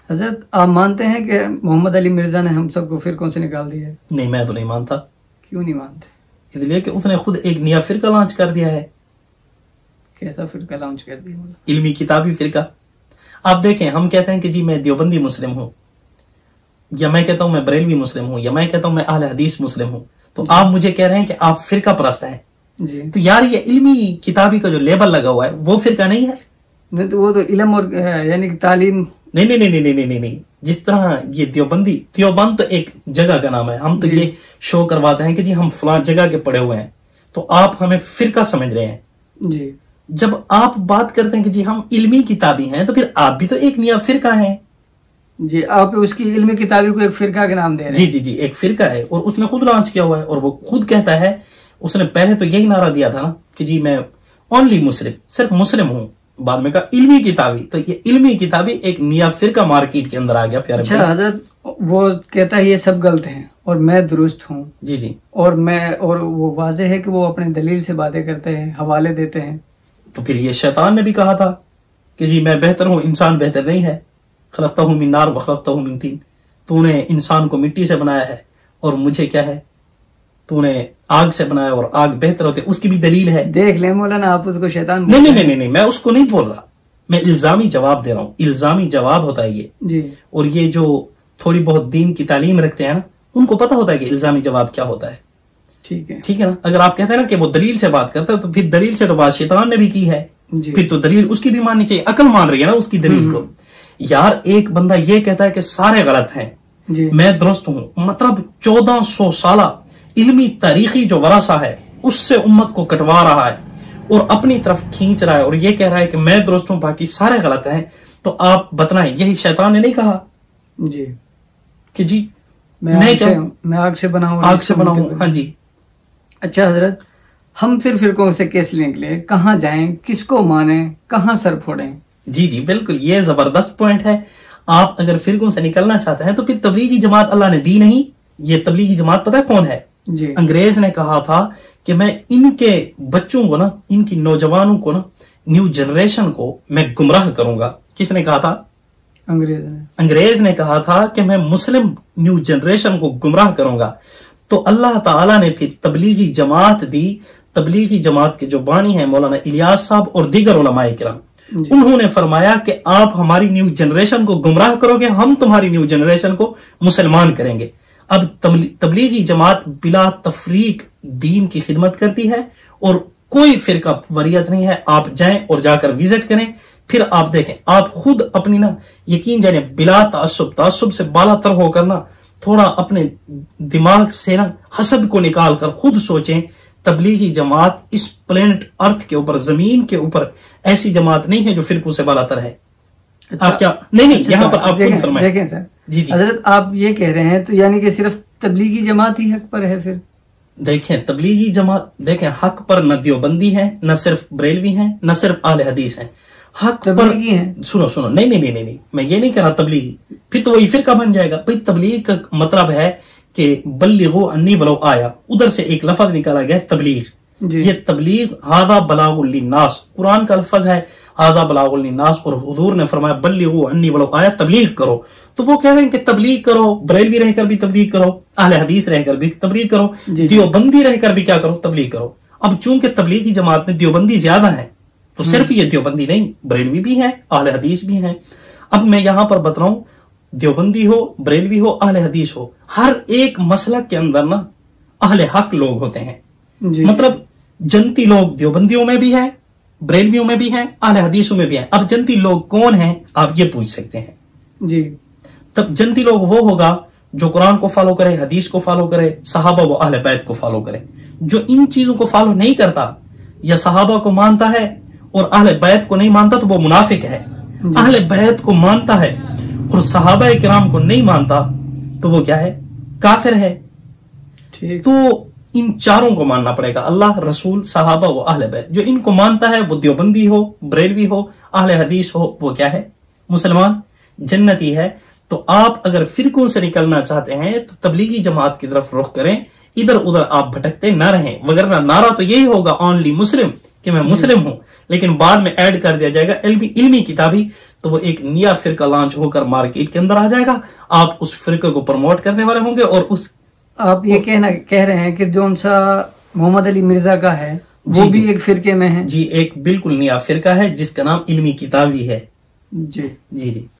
حضرت آپ مانتے ہیں کہ محمد علی مرزا نے ہم سب کو فرقوں سے نکال دیا ہے؟ نہیں، میں تو نہیں مانتا۔ کیوں نہیں مانتے؟ اس لیے کہ اس نے خود ایک نیا فرقہ لانچ کر دیا ہے۔ کیسا فرقہ لانچ کر دیا؟ علمی کتابی فرقہ۔ آپ دیکھیں، ہم کہتے ہیں کہ جی میں دیوبندی مسلم ہوں، یا میں کہتا ہوں میں بریلوی مسلم ہوں، یا میں کہتا ہوں میں اہل حدیث مسلم ہوں، تو آپ مجھے کہہ رہے ہیں کہ آپ فرقہ پرست ہیں۔ جی تو یار یہ علمی کتابی کا جو لیبل لگا ہوا ہے وہ فرقہ نہیں ہے؟ نہیں تو وہ تو علم اور یعنی کہ تعلیم۔ نہیں نہیں نہیں نہیں نہیں نہیں، جس طرح یہ دیوبند تو ایک جگہ کا نام ہے، ہم تو یہ شو کرواتے ہیں کہ جی ہم فلاں جگہ کے پڑھے ہوئے ہیں، تو آپ ہمیں فرقہ سمجھ رہے ہیں۔ جی جب آپ بات کرتے ہیں کہ جی ہم علمی کتابی ہیں، تو پھر آپ بھی تو ایک نیا فرقہ ہیں۔ جی آپ اس کی علمی کتابی کو ایک فرقہ کے نام دے رہے ہیں؟ جی جی جی، ایک فرقہ ہے، اور اس نے خود لانچ کیا ہوا ہے، اور وہ خود کہتا ہے، اس نے پہلے تو یہی نعرہ دیا تھا نا کہ جی میں اونلی مسلم، صرف مسلم ہوں، بعد میں کہا علمی کتابی، تو یہ علمی کتابی ایک نیا فرقہ مارکیٹ کے اندر آ گیا۔ پیارے اچھا حضرت، وہ کہتا ہے یہ سب غلط ہیں اور میں درست ہوں۔ جی جی، اور وہ واضح ہے کہ وہ اپنے دلیل سے باتیں کرتے ہیں، حوالے دیتے ہیں۔ تو پھر یہ شیطان نے بھی کہا تھا کہ جی میں بہتر ہوں، انسان بہتر نہیں ہے۔ خلقتہ من نار وخلقتہ من طین، تو نے انسان کو مٹی سے بنایا ہے اور مجھے کیا ہے، تو نے آگ سے بنایا، اور آگ بہتر ہوتے، اس کی بھی دلیل ہے۔ دیکھ لیں مولانا، آپ اس کو شیطان نہیں نہیں نہیں نہیں، میں اس کو نہیں بول رہا، میں الزامی جواب دے رہا ہوں، الزامی جواب ہوتا ہے یہ۔ جی، اور یہ جو تھوڑی بہت دین کی تعلیم رکھتے ہیں نا، ان کو پتہ ہوتا ہے کہ الزامی جواب کیا ہوتا ہے۔ ٹھیک ہے نا؟ اگر آپ کہتے ہیں نا کہ وہ دلیل سے بات کرتا ہے، تو پھر دلیل سے تو بات شیطان نے بھی کی ہے، پھر تو دلیل اس کی بھی ماننی چاہیے، عقل مان رہی ہے نا اس کی دلیل کو۔ یار ایک بندہ یہ کہتا ہے کہ سارے غلط ہیں، میں درست ہوں، مطلب 1400 سالہ علمی تاریخی جو ورثہ ہے اس سے امت کو کٹوا رہا ہے اور اپنی طرف کھینچ رہا ہے، اور یہ کہہ رہا ہے کہ میں درست ہوں، باقی سارے غلط ہیں، تو آپ بتلائیں یہی شیطان نے نہیں کہا جی کہ جی میں آگ سے بنا ہوں؟ ہاں جی۔ اچھا حضرت، ہم پھر فرقوں سے کیسے نکلے؟ کہاں جائیں؟ کس کو مانیں؟ کہاں سر پھوڑیں؟ جی جی بالکل، یہ زبردست پوائنٹ ہے۔ آپ اگر فرقوں سے نکلنا چاہتے ہیں تو پھر تبلیغی جماعت اللہ نے دی نہیں۔ یہ تبلیغی جماعت پتہ کون ہے؟ جی، انگریز نے کہا تھا کہ میں ان کے بچوں کو نا، ان کی نوجوانوں کو نا، نیو جنریشن کو میں گمراہ کروں گا۔ کس نے کہا تھا؟ انگریز نے کہا تھا کہ میں مسلم نیو جنریشن کو گمراہ کروں گا۔ تو اللہ تعالیٰ نے پھر تبلیغی جماعت دی۔ تبلیغی جماعت کے جو بانی ہیں مولانا الیاس صاحب اور دیگر علماء کرام، انہوں نے فرمایا کہ آپ ہماری نیو جنریشن کو گمراہ کرو گے، ہم تمہاری نیو جنریشن کو مسلمان کریں گے۔ اب تبلیغی جماعت بلا تفریق دین کی خدمت کرتی ہے، اور کوئی فرقہ وریت نہیں ہے۔ آپ جائیں اور جا کر وزٹ کریں، پھر آپ دیکھیں، آپ خود اپنی نا یقین جانے بلا تعصب سے بالا تر ہو کر نا، تھوڑا اپنے دماغ سے نا حسد کو نکال کر خود سوچیں، تبلیغی جماعت اس پلینٹ ارتھ کے اوپر، زمین کے اوپر ایسی جماعت نہیں ہے جو فرقوں سے بالا تر ہے۔ آپ کیا نہیں یہاں پر آپ خود فرمائیں۔ دیکھیں سر، جی جی حضرت آپ یہ کہہ رہے ہیں تو یعنی کہ صرف تبلیغی جماعت ہی حق پر ہے؟ پھر دیکھیں تبلیغی جماعت، دیکھیں حق پر نہ دیوبندی ہیں، نہ صرف بریلوی ہیں، نہ صرف اہل حدیث ہیں، حق پر ہیں۔ سنو نہیں، میں یہ نہیں کہہ رہا تبلیغی، پھر تو وہی فرقہ بن جائے گا۔ بھائی تبلیغ کا مطلب ہے کہ بلغوا انی ولو آیا، ادھر سے ایک لفظ نکالا گیا تبلیغ۔ یہ تبلیغ ھذا بلاغ للناس، قرآن کا لفظ ہے ھذا بلاغ للناس، اور حضور نے فرمایا بلغوا انی ولو آیا، تبلیغ کرو۔ تو وہ کہہ رہے ہیں کہ تبلیغ کرو، بریلوی رہ کر بھی تبلیغ کرو، اہل حدیث رہ کر بھی تبلیغ کرو، دیوبندی رہ کر بھی کیا کرو، تبلیغ کرو۔ اب چونکہ تبلیغی جماعت میں دیوبندی زیادہ ہیں، تو صرف یہ دیوبندی نہیں، بریلوی بھی ہیں، اہل حدیث بھی ہیں۔ اب میں یہاں پر بتاؤں، دیوبندی ہو، بریلوی ہو، اہل حدیث ہو، ہر ایک مسلک کے اندر نا اہل حق لوگ ہوتے ہیں۔ مطلب جنتی لوگ دیوبندیوں میں بھی ہیں، بریلویوں میں بھی ہیں، اہل حدیثوں میں بھی ہیں۔ اب جنتی لوگ کون ہیں آپ یہ پوچھ سکتے ہیں جی۔ تب جنتی لوگ وہ ہوگا جو قرآن کو فالو کرے، حدیث کو فالو کرے، صحابہ و اہل بیت کو فالو کرے۔ جو ان چیزوں کو فالو نہیں کرتا، یا صحابہ کو مانتا ہے اور اہل بیت کو نہیں مانتا، تو وہ منافق ہے۔ اہل بیت کو مانتا ہے اور صحابہ کرام کو نہیں مانتا، تو وہ کیا ہے؟ کافر ہے۔ تو ان چاروں کو ماننا پڑے گا، اللہ، رسول، صحابہ و اہل بیت۔ جو ان کو مانتا ہے، وہ دیوبندی ہو، بریلوی ہو، اہل حدیث ہو، وہ کیا ہے؟ مسلمان، جنتی ہے۔ تو آپ اگر فرقوں سے نکلنا چاہتے ہیں تو تبلیغی جماعت کی طرف رخ کریں، ادھر ادھر آپ بھٹکتے نہ رہیں، وگرنہ نعرہ تو یہی ہوگا اونلی مسلم، کہ میں مسلم ہوں، لیکن بعد میں ایڈ کر دیا جائے گا علمی کتابی، تو وہ ایک نیا فرقہ لانچ ہو کر مارکیٹ کے اندر آ جائے گا. آپ اس فرقے کو پروموٹ کرنے والے ہوں گے اور اس آپ یہ کہہ رہے ہیں کہ جو سا محمد علی مرزا کا ہے وہ بھی ایک فرقے میں ہے. جی ایک بالکل نیا فرقہ ہے جس کا نام علمی کتابی ہے. جی جی جی